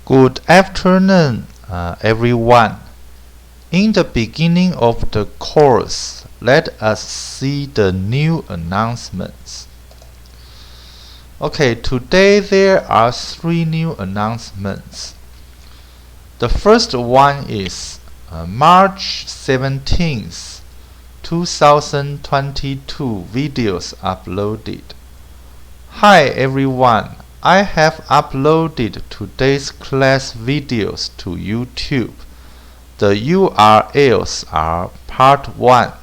Good afternoon, everyone. In the beginning of the course, let us see the new announcements. Okay, today there are 3 new announcements. The first one is March 17th, 2022 videos uploaded. Hi everyone. I have uploaded today's class videos to YouTube. The URLs are Part 1,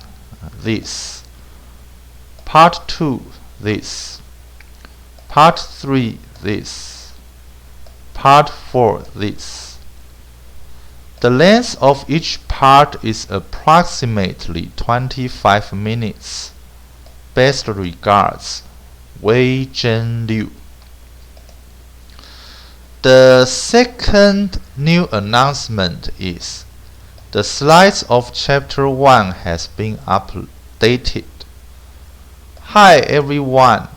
this, Part 2, this, Part 3, this, Part 4, this. The length of each part is approximately 25 minutes. Best regards, Wei Zhen Liu. The second new announcement is the slides of Chapter 1 has been updated. Hi everyone.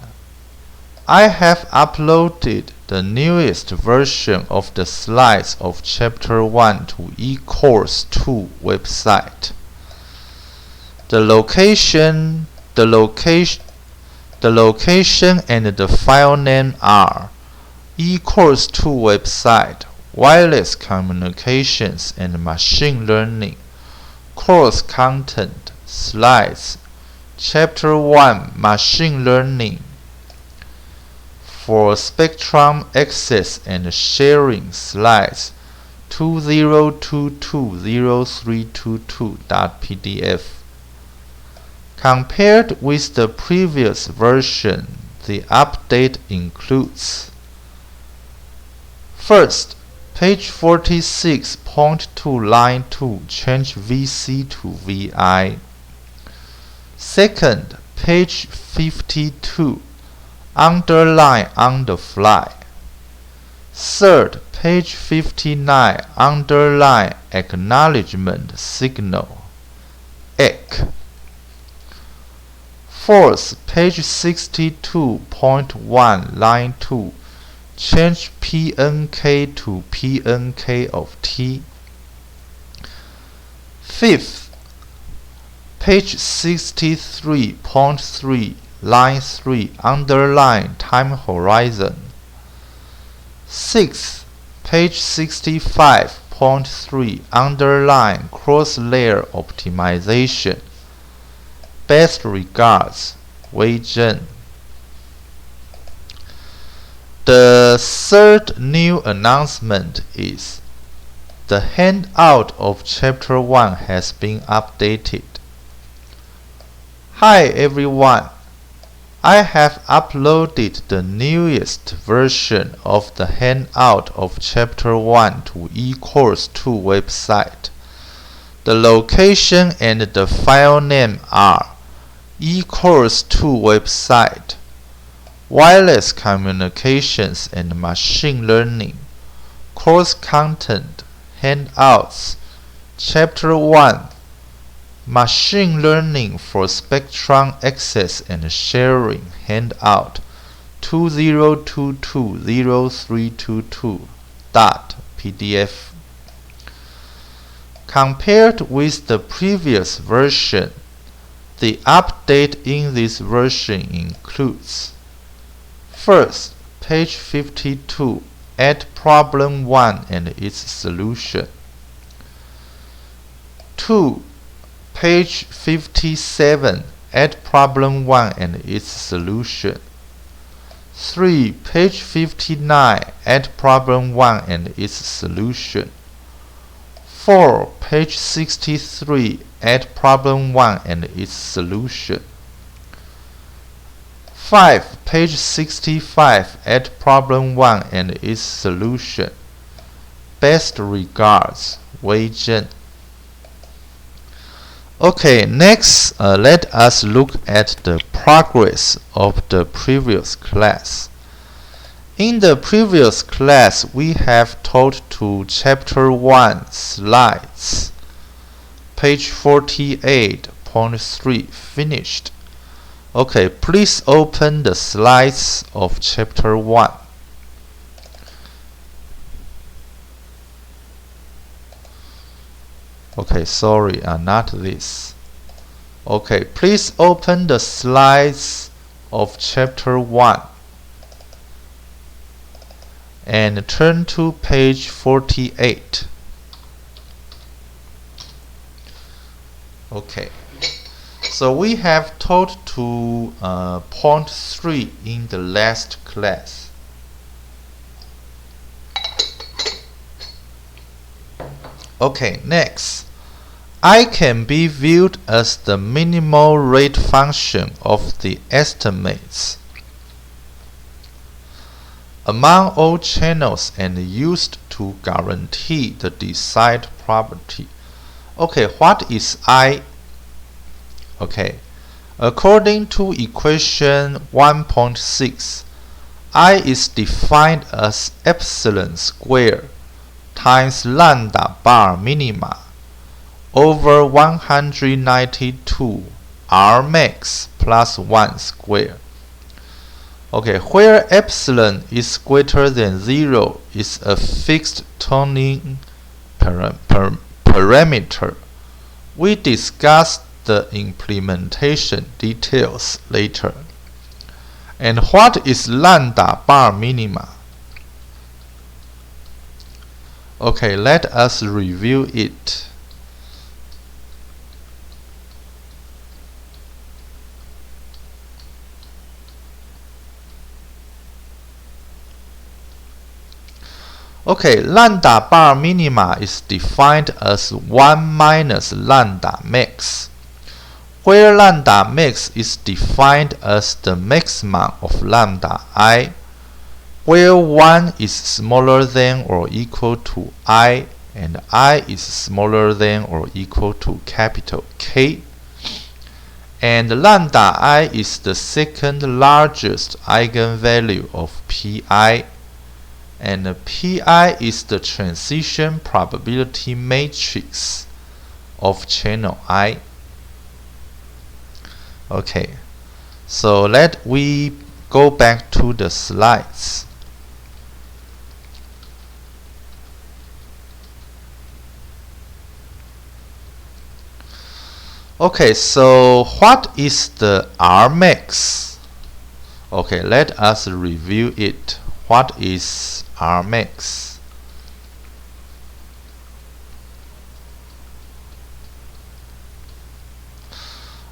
I have uploaded the newest version of the slides of Chapter 1 to eCourse 2 website. The location and the file name are eCourse 2 website, wireless communications and machine learning, course content, slides, Chapter 1 machine learning. For spectrum access and sharing, slides 20220322.pdf. Compared with the previous version, the update includes: first, page 46.2 line 2 change VC to VI. Second, page 52 underline on the fly. Third, page 59 underline acknowledgement signal ECK. Fourth, page 62.1 line 2 change PNK to PNK of T. Fifth, page 63.3 line 3 underline time horizon. Sixth, page 65.3 underline cross-layer optimization. Best regards, Wei Zhen. The third new announcement is the handout of Chapter 1 has been updated. Hi everyone. I have uploaded the newest version of the handout of Chapter 1 to eCourse 2 website. The location and the file name are eCourse 2 website, wireless communications and machine learning, course content, handouts, Chapter 1, machine learning for spectrum access and sharing, handout 20220322.pdf. Compared with the previous version, the update in this version includes: first, page 52, add problem 1 and its solution. 2. Page 57, add problem 1 and its solution. 3. Page 59, add problem 1 and its solution. 4. Page 63, add problem 1 and its solution. 5. Page 65, add problem 1 and its solution. Best regards, Wei Zhen. Okay, next let us look at the progress of the previous class. In the previous class, we have taught to Chapter 1 slides. Page 48.3 finished. Okay, please open the slides of Chapter 1. Okay, sorry, not this. Okay, please open the slides of chapter 1 and turn to page 48. Okay, so we have taught to point 3 in the last class. Okay, next, I can be viewed as the minimal rate function of the estimates among all channels and used to guarantee the desired property. Okay, what is I? Okay, according to equation 1.6, I is defined as epsilon squared times lambda bar minima over 192 R max plus 1 squared. Okay, where epsilon is greater than 0 is a fixed tuning parameter. We discuss the implementation details later. And what is lambda bar minima? Okay, let us review it. Okay, lambda bar minima is defined as 1 minus lambda max, where lambda max is defined as the maximum of lambda I, where 1 is smaller than or equal to I and I is smaller than or equal to capital K. And lambda I is the second largest eigenvalue of Pi, and Pi is the transition probability matrix of channel I. Okay, so let we go back to the slides. Okay, so what is the R max? Okay, let us review it. What is R max?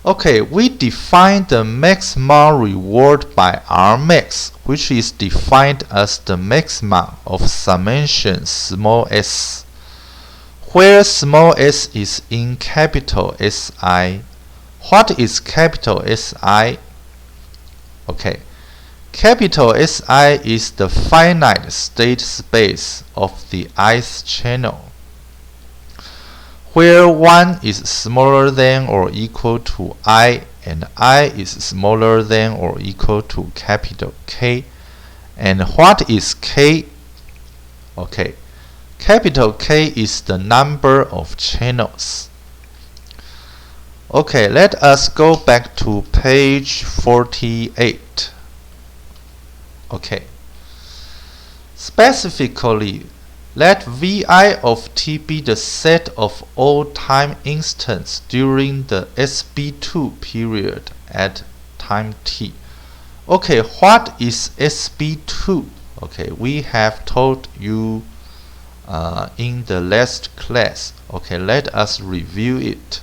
Okay, we define the maximum reward by R max, which is defined as the maximum of summation small s, where small s is in capital SI. What is capital SI? Okay, capital SI is the finite state space of the ith channel, where 1 is smaller than or equal to I and I is smaller than or equal to capital K. And what is K? Okay, capital K is the number of channels. Okay, let us go back to page 48. Okay, specifically, let Vi of t be the set of all time instants during the SB2 period at time t. Okay, what is SB2? Okay, we have told you in the last class. Okay, let us review it.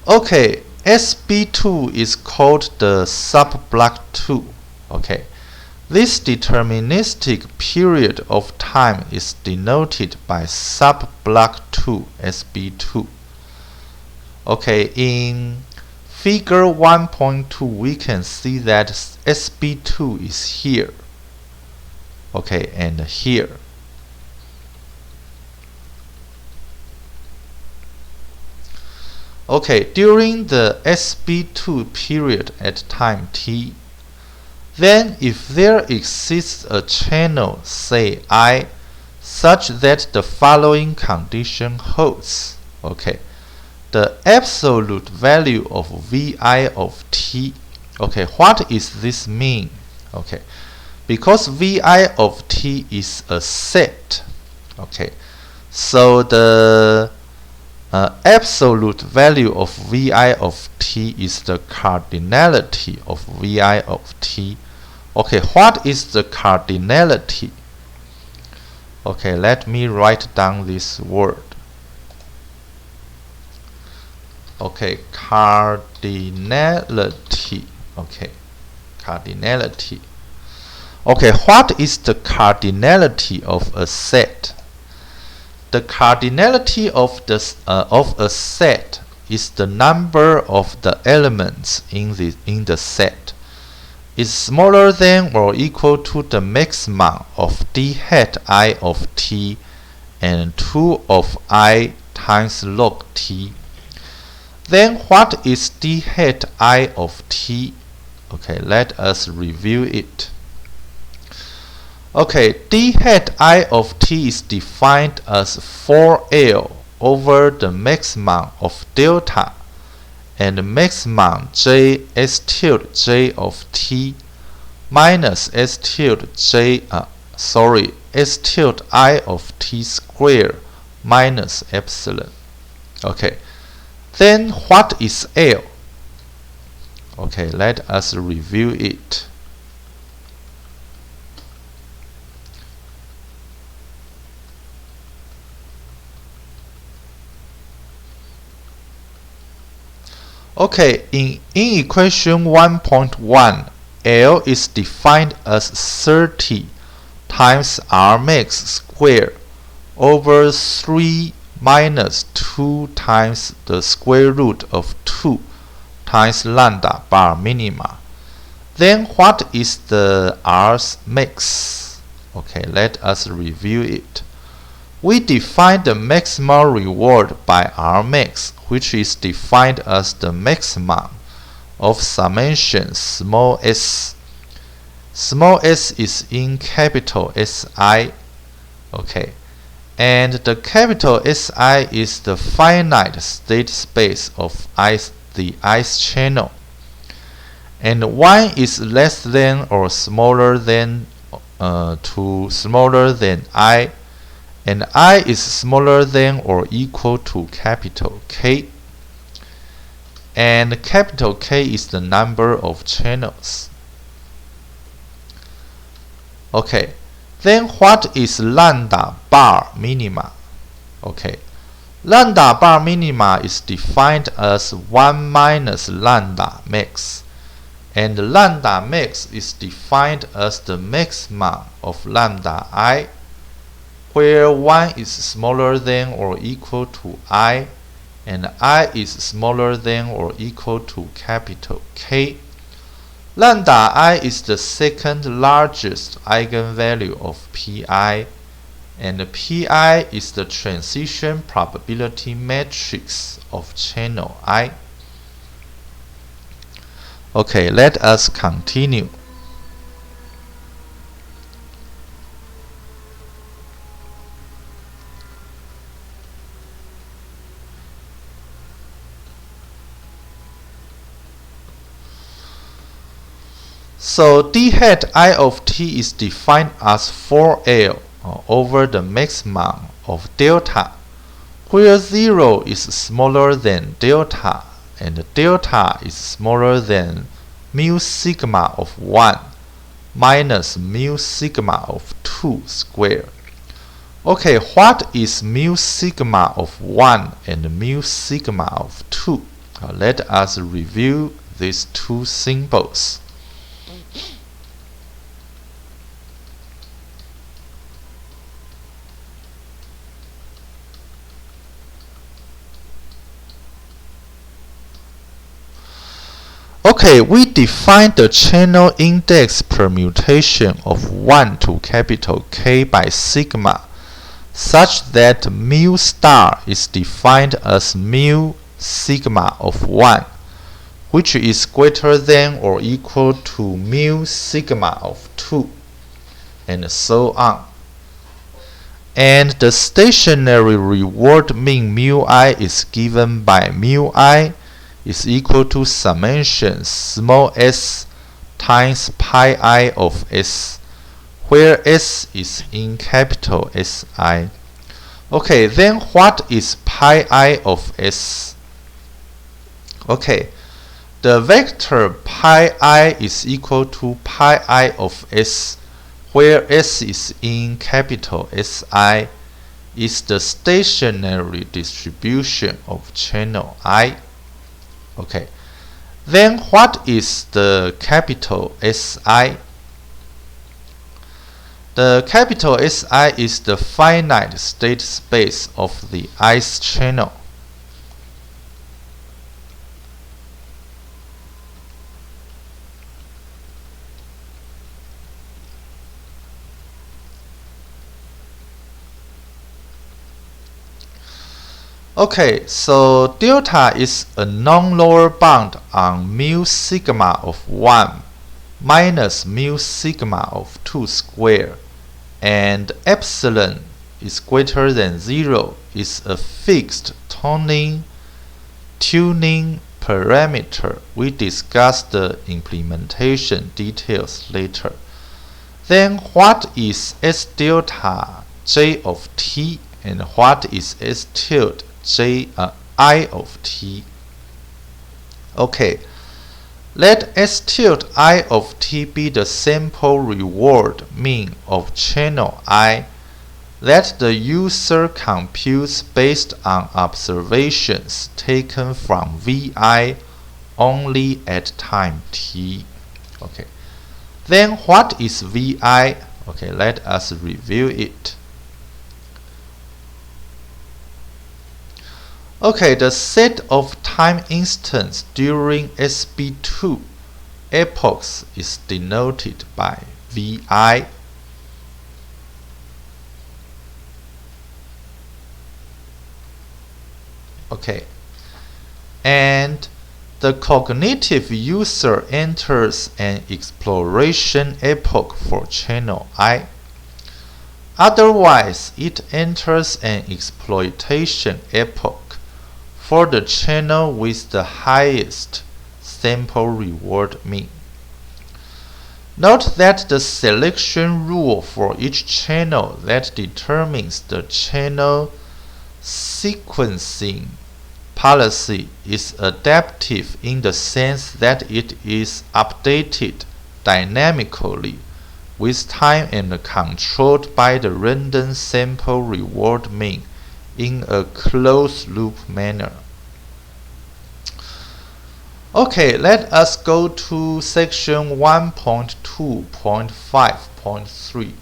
Okay, SB2 is called the subblock 2. Okay, this deterministic period of time is denoted by subblock 2 SB2. Okay, in figure 1.2 we can see that SB2 is here. Okay, and here. Okay, during the SB2 period at time t, then if there exists a channel, say I, such that the following condition holds, okay, the absolute value of Vi of t, okay, what is this mean? Okay, because Vi of t is a set, okay, So the absolute value of vi of t is the cardinality of vi of t. Okay, what is the cardinality? Okay, let me write down this word. Okay, cardinality. Okay, cardinality. Okay, what is the cardinality of a set? The cardinality of a set is the number of the elements in the set is smaller than or equal to the maximum of d hat I of t and 2 of I times log t. Then what is d hat I of t? Okay, let us review it. Okay, d hat I of t is defined as 4L over the maximum of delta and maximum j s tilde j of t minus s tilde I of t squared minus epsilon. Okay, then what is L? Okay, let us review it. Okay, in equation 1.1, L is defined as 30 times R max squared over 3 minus 2 times the square root of 2 times lambda bar minima. Then what is the R's max? Okay, let us review it. We define the maximal reward by R max, which is defined as the maximum of summation small s. Small s is in capital SI. Okay, and the capital SI is the finite state space of the ith channel. And 1 is less than or smaller than smaller than I, and I is smaller than or equal to capital K, and capital K is the number of channels. Okay, then what is lambda bar minima? Okay, lambda bar minima is defined as 1 minus lambda max, and lambda max is defined as the maximum of lambda I, where 1 is smaller than or equal to I, and I is smaller than or equal to capital K. Lambda I is the second largest eigenvalue of Pi, and Pi is the transition probability matrix of channel I. Okay, let us continue. So d hat I of t is defined as 4L over the maximum of delta, where 0 is smaller than delta and delta is smaller than mu sigma of 1 minus mu sigma of 2 squared. Okay, what is mu sigma of 1 and mu sigma of 2? Let us review these two symbols. Okay, we define the channel index permutation of 1 to capital K by sigma such that mu star is defined as mu sigma of 1, which is greater than or equal to mu sigma of 2, and so on. And the stationary reward mean mu I is given by mu I is equal to summation small s times pi I of s, where s is in capital SI. Okay, then what is pi I of s? Okay, the vector pi I is equal to pi I of s, where s is in capital SI, is the stationary distribution of channel I. Okay, then what is the capital SI? The capital SI is the finite state space of the ith channel. Okay, so delta is a non-lower bound on mu sigma of 1 minus mu sigma of 2 squared, and epsilon is greater than 0 is a fixed tuning parameter. We discuss the implementation details later. Then what is S delta J of t, and what is S tilde I of t? Okay, let S tilde I of t be the sample reward mean of channel I that the user computes based on observations taken from Vi only at time t. Okay, then what is Vi? Okay, let us review it. Okay, the set of time instants during SB2 epochs is denoted by Vi. Okay, and the cognitive user enters an exploration epoch for channel I. Otherwise, it enters an exploitation epoch for the channel with the highest sample reward mean. Note that the selection rule for each channel that determines the channel sequencing policy is adaptive in the sense that it is updated dynamically with time and controlled by the random sample reward mean in a closed-loop manner. Okay, let us go to section 1.2.5.3,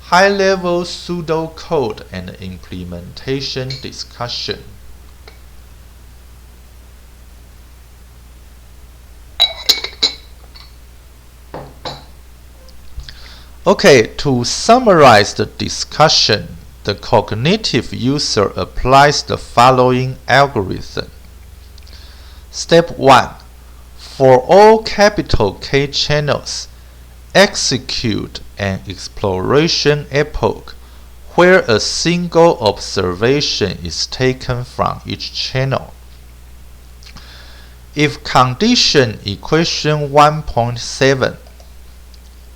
high-level pseudocode and implementation discussion. Okay, to summarize the discussion, the cognitive user applies the following algorithm. Step 1. For all capital K channels, execute an exploration epoch where a single observation is taken from each channel. If condition equation 1.7,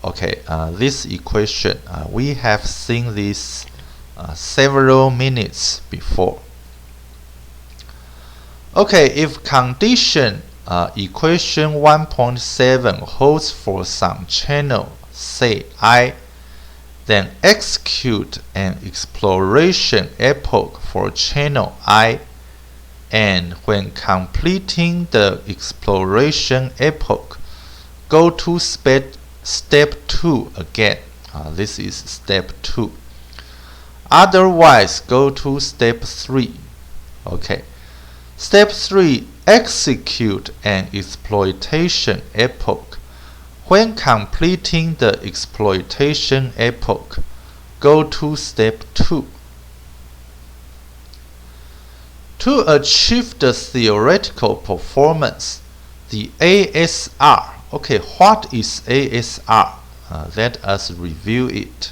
okay, this equation, we have seen this several minutes before. Okay, if condition equation 1.7 holds for some channel, say I, then execute an exploration epoch for channel I, and when completing the exploration epoch, go to step 2 again. This is step 2. Otherwise, go to step 3. Okay. Step 3. Execute an exploitation epoch. When completing the exploitation epoch, go to step 2. To achieve the theoretical performance, the ASR. Okay, what is ASR? Let us review it.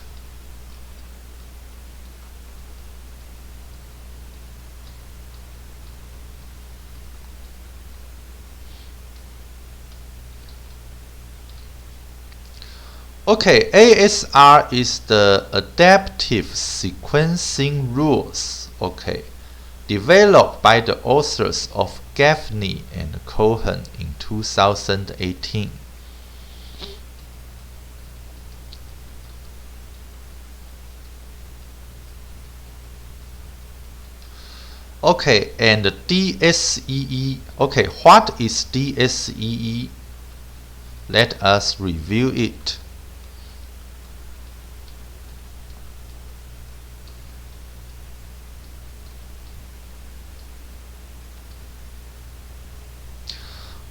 Okay, ASR is the adaptive sequencing rules, okay, developed by the authors of Gaffney and Cohen in 2018. Okay, and DSEE. Okay, what is DSEE? Let us review it.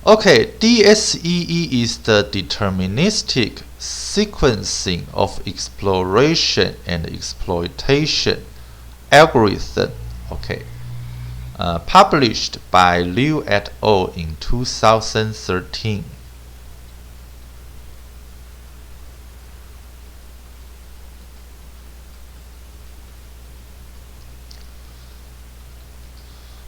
Okay, DSEE is the deterministic sequencing of exploration and exploitation algorithm. Okay, published by Liu et al. In 2013.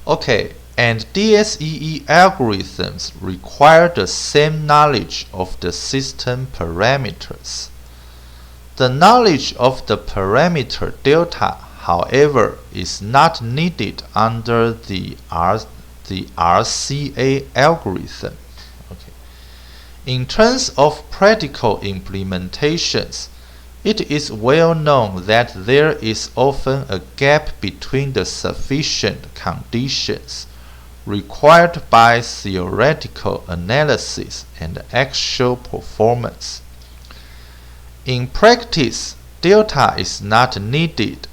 Okay, and DSEE algorithms require the same knowledge of the system parameters. The knowledge of the parameter delta, however, is not needed under the RCA algorithm. Okay. In terms of practical implementations, it is well known that there is often a gap between the sufficient conditions required by theoretical analysis and actual performance. In practice, delta is not needed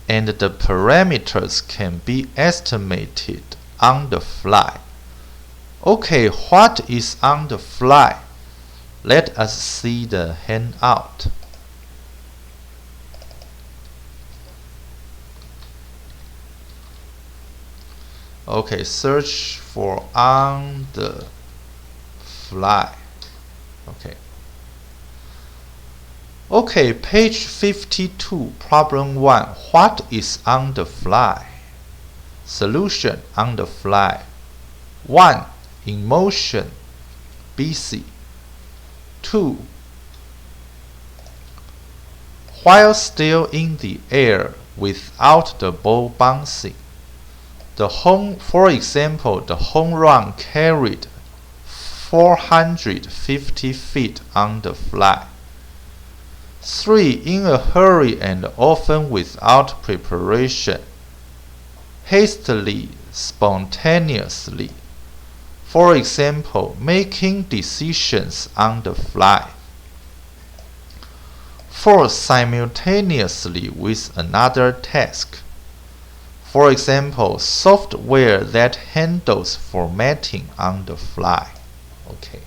and the parameters can be estimated on the fly. Okay, what is on the fly? Let us see the handout. Okay, search for on the fly. Okay. Okay, page 52, problem 1. What is on the fly? Solution on the fly. 1. In motion, BC. 2. While still in the air without the ball bouncing. For example, the home run carried 450 feet on the fly. 3. In a hurry and often without preparation. Hastily, spontaneously. For example, making decisions on the fly. 4. Simultaneously with another task. For example, software that handles formatting on the fly. Okay.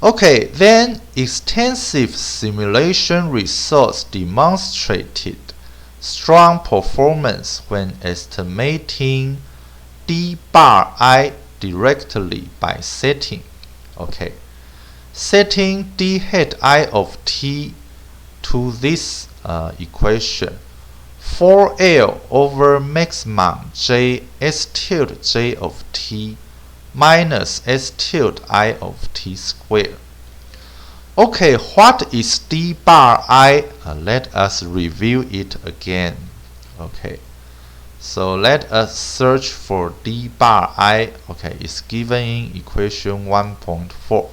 Okay, then extensive simulation results demonstrated strong performance when estimating d bar I directly by setting. Okay. Setting d hat I of t to this equation, 4L over maximum j s tilde j of t minus s tilde I of t squared. Okay, what is d bar I? Let us review it again. Okay, so let us search for d bar I. Okay, it's given in equation 1.4.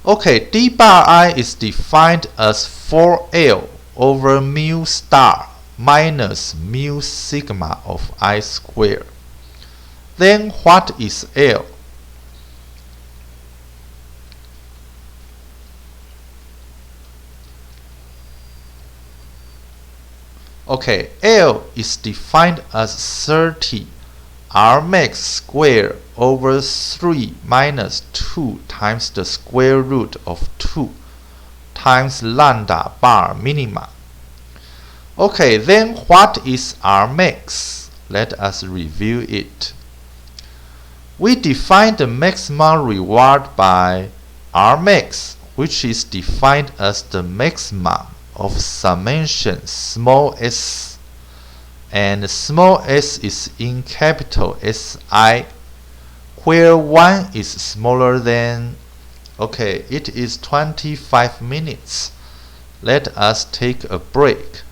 Okay, d bar I is defined as 4L over mu star minus mu sigma of I squared. Then what is L? Okay, L is defined as 30 R max squared over 3 minus 2 times the square root of 2 times lambda bar minima. Okay, then what is R max? Let us review it. We define the maximum reward by R max, which is defined as the maximum of summation small s, and small s is in capital SI, where 1 is smaller than, okay, it is 25 minutes. Let us take a break.